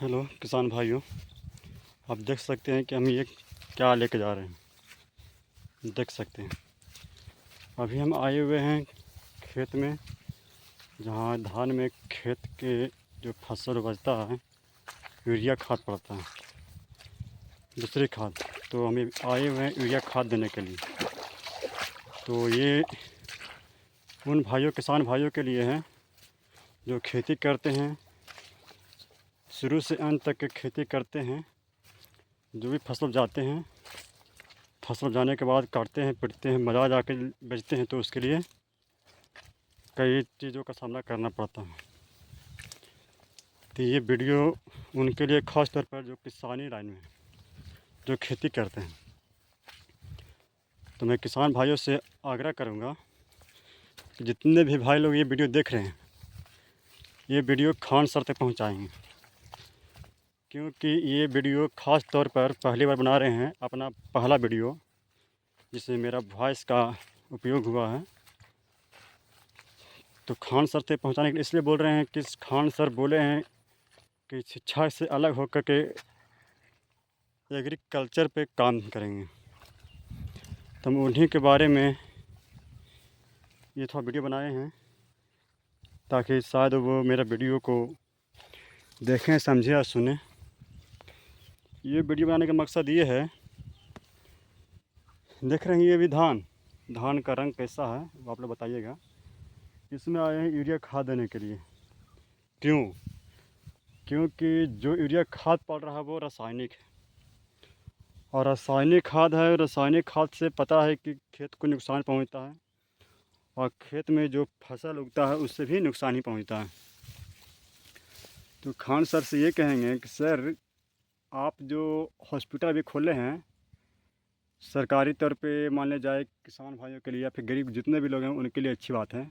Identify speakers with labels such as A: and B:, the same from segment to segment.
A: Hello किसान भाइयों, आप देख सकते हैं कि हम ये क्या लेके जा रहे हैं। देख सकते हैं अभी हम आए हुए हैं खेत में, जहाँ धान में खेत के जो फसल बचता है यूरिया खाद पड़ता है, दूसरी खाद। तो हम आए हुए हैं यूरिया खाद देने के लिए। तो ये उन भाइयों, किसान भाइयों के लिए है जो खेती करते हैं, शुरू से अंत तक खेती करते हैं। जो भी फसल जाते हैं, फसल जाने के बाद काटते हैं, पिटते हैं, बाज़ार जाके बेचते हैं, तो उसके लिए कई चीज़ों का सामना करना पड़ता है। तो ये वीडियो उनके लिए ख़ास तौर पर जो किसानी लाइन में जो खेती करते हैं। तो मैं किसान भाइयों से आग्रह करूँगा कि जितने भी भाई लोग ये वीडियो देख रहे हैं, ये वीडियो खान सर तक पहुँचाएँगे, क्योंकि ये वीडियो ख़ास तौर पर पहली बार बना रहे हैं, अपना पहला वीडियो जिसमें मेरा वॉइस का उपयोग हुआ है। तो खान सर तक पहुँचाने के लिए इसलिए बोल रहे हैं कि खान सर बोले हैं कि शिक्षा से अलग होकर के एग्रीकल्चर पे काम करेंगे। तो हम उन्हीं के बारे में ये थोड़ा वीडियो बनाए हैं, ताकि शायद वो मेरा वीडियो को देखें, समझें और सुनें। ये वीडियो बनाने का मकसद ये है, देख रहे हैं ये भी धान का रंग कैसा है वो आप लोग बताइएगा। इसमें आए हैं यूरिया खाद देने के लिए। क्यों? क्योंकि जो यूरिया खाद पड़ रहा है वो रासायनिक है, और रासायनिक खाद है। रासायनिक खाद से पता है कि खेत को नुकसान पहुंचता है, और खेत में जो फसल उगता है उससे भी नुकसान ही पहुंचता है। तो खान सर से ये कहेंगे कि सर, आप जो हॉस्पिटल अभी खोले हैं सरकारी तौर पे, मान लिया जाए किसान भाइयों के लिए या फिर गरीब जितने भी लोग हैं उनके लिए अच्छी बात है।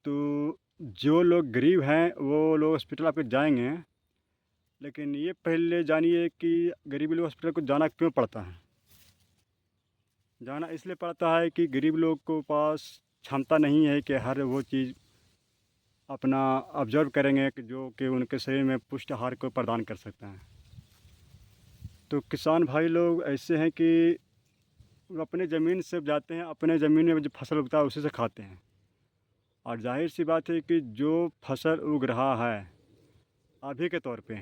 A: तो जो लोग गरीब हैं वो लोग हॉस्पिटल आपके जाएंगे, लेकिन ये पहले जानिए कि गरीब लोग हॉस्पिटल को जाना क्यों पड़ता है। जाना इसलिए पड़ता है कि गरीब लोग को पास क्षमता नहीं है कि हर वो चीज़ अपना ऑब्जर्व करेंगे कि जो कि उनके शरीर में पुष्ट आहार को प्रदान कर सकता है। तो किसान भाई लोग ऐसे हैं कि वो अपने ज़मीन से जाते हैं, अपने ज़मीन में जो फसल उगता है उसी से खाते हैं। और जाहिर सी बात है कि जो फसल उग रहा है अभी के तौर पे,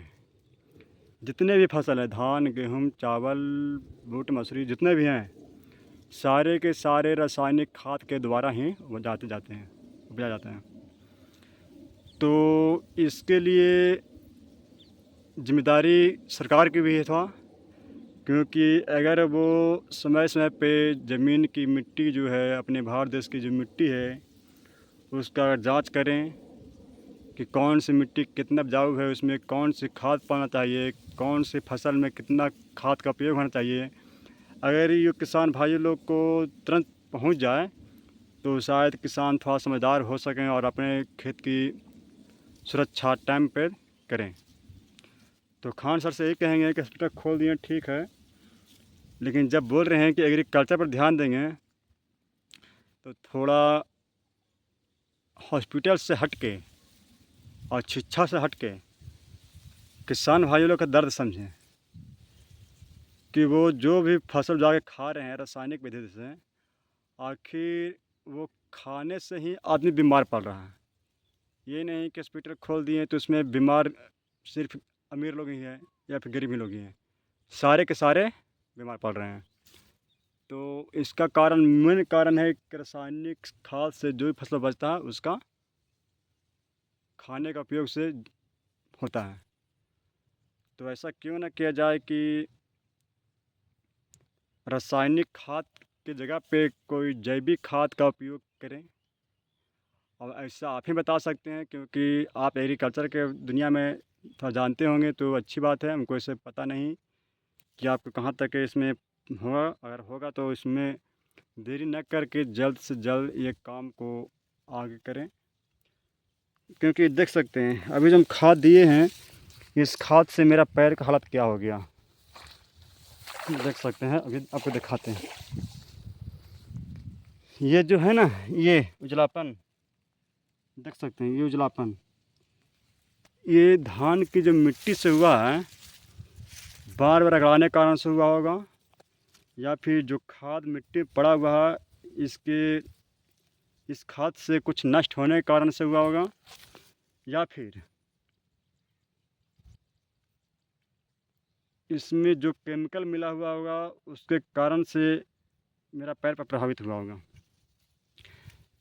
A: जितने भी फसल है, धान, गेहूँ, चावल, बूट, मसूरी, जितने भी हैं, सारे के सारे रासायनिक खाद के द्वारा ही वो जाते हैं, उपजाया जाता है। तो इसके लिए जिम्मेदारी सरकार की भी है थोड़ा, क्योंकि अगर वो समय समय पे ज़मीन की मिट्टी जो है, अपने भारत देश की जो मिट्टी है उसका जांच करें कि कौन सी मिट्टी कितना उपजाऊ है, उसमें कौन सी खाद पाना चाहिए, कौन सी फसल में कितना खाद का उपयोग होना चाहिए। अगर ये किसान भाई लोग को तुरंत पहुंच जाए तो शायद किसान थोड़ा समझदार हो सकें और अपने खेत की सुरक्षा टाइम पर करें। तो खान सर से यही कहेंगे कि हॉस्पिटल खोल दिए ठीक है, लेकिन जब बोल रहे हैं कि एग्रीकल्चर पर ध्यान देंगे तो थोड़ा हॉस्पिटल से हट के और शिक्षा से हट के किसान भाइयों लोग का दर्द समझें कि वो जो भी फसल जाके खा रहे हैं रासायनिक विधि से, आखिर वो खाने से ही आदमी बीमार पड़ रहा है। ये नहीं कि हॉस्पिटल खोल दिए तो उसमें बीमार सिर्फ अमीर लोग ही हैं या फिर गरीब ही लोग ही हैं, सारे के सारे बीमार पड़ रहे हैं। तो इसका कारण, मेन कारण है कि रासायनिक खाद से जो भी फसल बचता है उसका खाने का उपयोग से होता है। तो ऐसा क्यों ना किया जाए कि रासायनिक खाद की जगह पे कोई जैविक खाद का उपयोग करें। और ऐसा आप ही बता सकते हैं, क्योंकि आप एग्रीकल्चर के दुनिया में थोड़ा जानते होंगे, तो अच्छी बात है। हमको इससे पता नहीं कि आपको कहाँ तक इसमें होगा। अगर होगा तो इसमें देरी न करके जल्द से जल्द ये काम को आगे करें, क्योंकि देख सकते हैं अभी जो हम खाद दिए हैं, इस खाद से मेरा पैर का हालत क्या हो गया। देख सकते हैं, अभी आपको दिखाते हैं। ये जो है ना, ये उजलापन देख सकते हैं, ये उजलापन, ये धान की जो मिट्टी से हुआ है, बार बार रगड़ाने के कारण से हुआ होगा, या फिर जो खाद मिट्टी पड़ा हुआ है इस खाद से कुछ नष्ट होने के कारण से हुआ होगा, या फिर इसमें जो केमिकल मिला हुआ होगा उसके कारण से मेरा पैर पर प्रभावित हुआ होगा।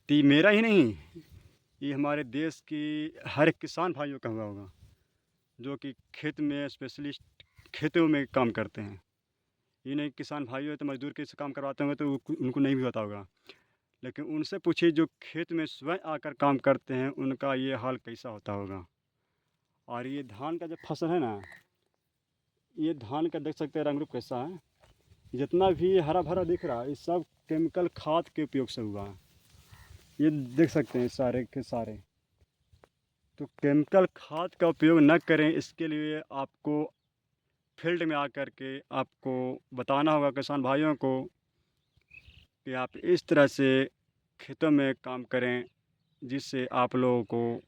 A: तो ये मेरा ही नहीं, ये हमारे देश की हर एक किसान भाइयों का हुआ होगा जो कि खेत में स्पेशलिस्ट खेतों में काम करते हैं। ये नहीं किसान भाइयों तो मजदूर के से काम करवाते होंगे तो उनको नहीं भी पता होगा, लेकिन उनसे पूछिए जो खेत में स्वयं आकर काम करते हैं उनका ये हाल कैसा होता होगा। और ये धान का जो फसल है ना, ये धान का देख सकते हैं रंग रूप कैसा है, जितना भी हरा भरा दिख रहा है ये सब केमिकल खाद के उपयोग से हुआ है। ये देख सकते हैं सारे के सारे। तो केमिकल खाद का उपयोग न करें, इसके लिए आपको फील्ड में आकर के आपको बताना होगा किसान भाइयों को कि आप इस तरह से खेतों में काम करें जिससे आप लोगों को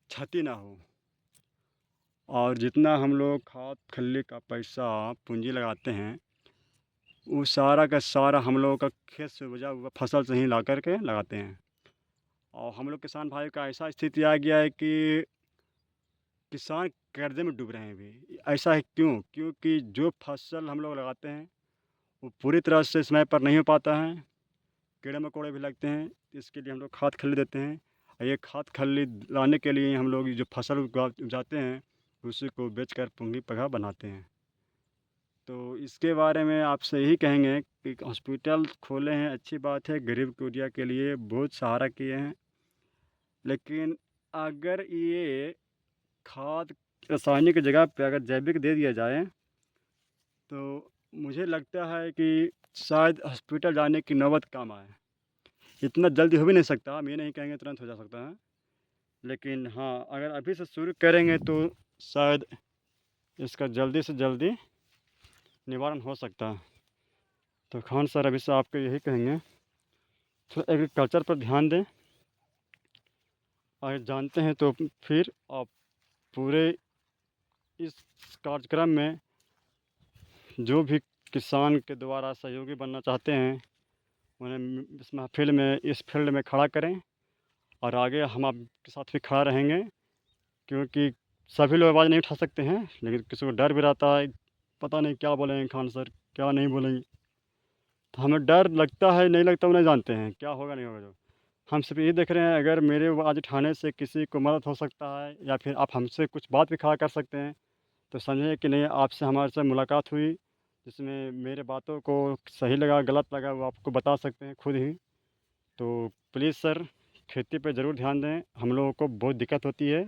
A: क्षति ना हो। और जितना हम लोग खाद खल्ली का पैसा पूंजी लगाते हैं वो सारा का सारा हम लोगों का खेत से उपजा हुआ फसल से ही ला कर के लगाते हैं। और हम लोग किसान भाई का ऐसा स्थिति आ गया है कि किसान कर्जे में डूब रहे हैं अभी। ऐसा है क्यों? क्योंकि जो फसल हम लोग लगाते हैं वो पूरी तरह से समय पर नहीं हो पाता है, कीड़े मकोड़े भी लगते हैं। इसके लिए हम लोग खाद खल्ली देते हैं, और ये खाद खल्ली लाने के लिए हम लोग जो फसल उगाते हैं उसी को बेचकर पूंजी पगह बनाते हैं। तो इसके बारे में आपसे यही कहेंगे कि हॉस्पिटल खोले हैं, अच्छी बात है, गरीब कुटिया के लिए बहुत सहारा किए हैं, लेकिन अगर ये खाद रासायनिक की जगह पे अगर जैविक दे दिया जाए तो मुझे लगता है कि शायद हॉस्पिटल जाने की नौबत कम आए। इतना जल्दी हो भी नहीं सकता, हम ये नहीं कहेंगे तुरंत हो जा सकता है, लेकिन हाँ अगर अभी से शुरू करेंगे तो शायद इसका जल्दी से जल्दी निवारण हो सकता है। तो खान सर अभी से आपको यही कहेंगे थोड़ा एग्रीकल्चर पर ध्यान दें, अगर जानते हैं तो फिर आप पूरे इस कार्यक्रम में जो भी किसान के द्वारा सहयोगी बनना चाहते हैं उन्हें इस महफिल में इस फील्ड में खड़ा करें, और आगे हम आपके साथ भी खड़ा रहेंगे, क्योंकि सभी लोग आवाज़ नहीं उठा सकते हैं, लेकिन किसी को डर भी रहता है, पता नहीं क्या बोलेंगे खान सर, क्या नहीं बोलेंगे। तो हमें डर लगता है, नहीं लगता वो नहीं जानते हैं क्या होगा नहीं होगा। जो हम सिर्फ ये देख रहे हैं अगर मेरे आवाज़ उठाने से किसी को मदद हो सकता है या फिर आप हमसे कुछ बात भी खड़ा कर सकते हैं तो समझिए कि नहीं आपसे हमारे से मुलाकात हुई, जिसमें मेरे बातों को सही लगा गलत लगा वो आपको बता सकते हैं खुद ही। तो प्लीज़ सर खेती पे ज़रूर ध्यान दें, हम लोगों को बहुत दिक्कत होती है।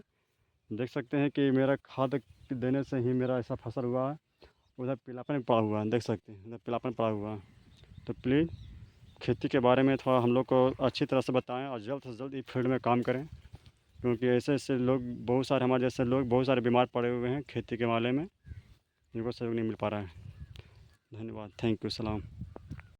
A: देख सकते हैं कि मेरा खाद देने से ही मेरा ऐसा फसल हुआ है, उधर पीलापन पड़ा हुआ है, देख सकते हैं उधर पीलापन पड़ा हुआ है। तो प्लीज़ खेती के बारे में थोड़ा हम लोग को अच्छी तरह से बताएं और जल्द से जल्द इस फील्ड में काम करें, क्योंकि ऐसे ऐसे लोग बहुत सारे हमारे जैसे लोग बहुत सारे बीमार पड़े हुए हैं खेती के मामले में, जिनको सहयोग नहीं मिल पा रहा है। धन्यवाद, थैंक यू, सलाम।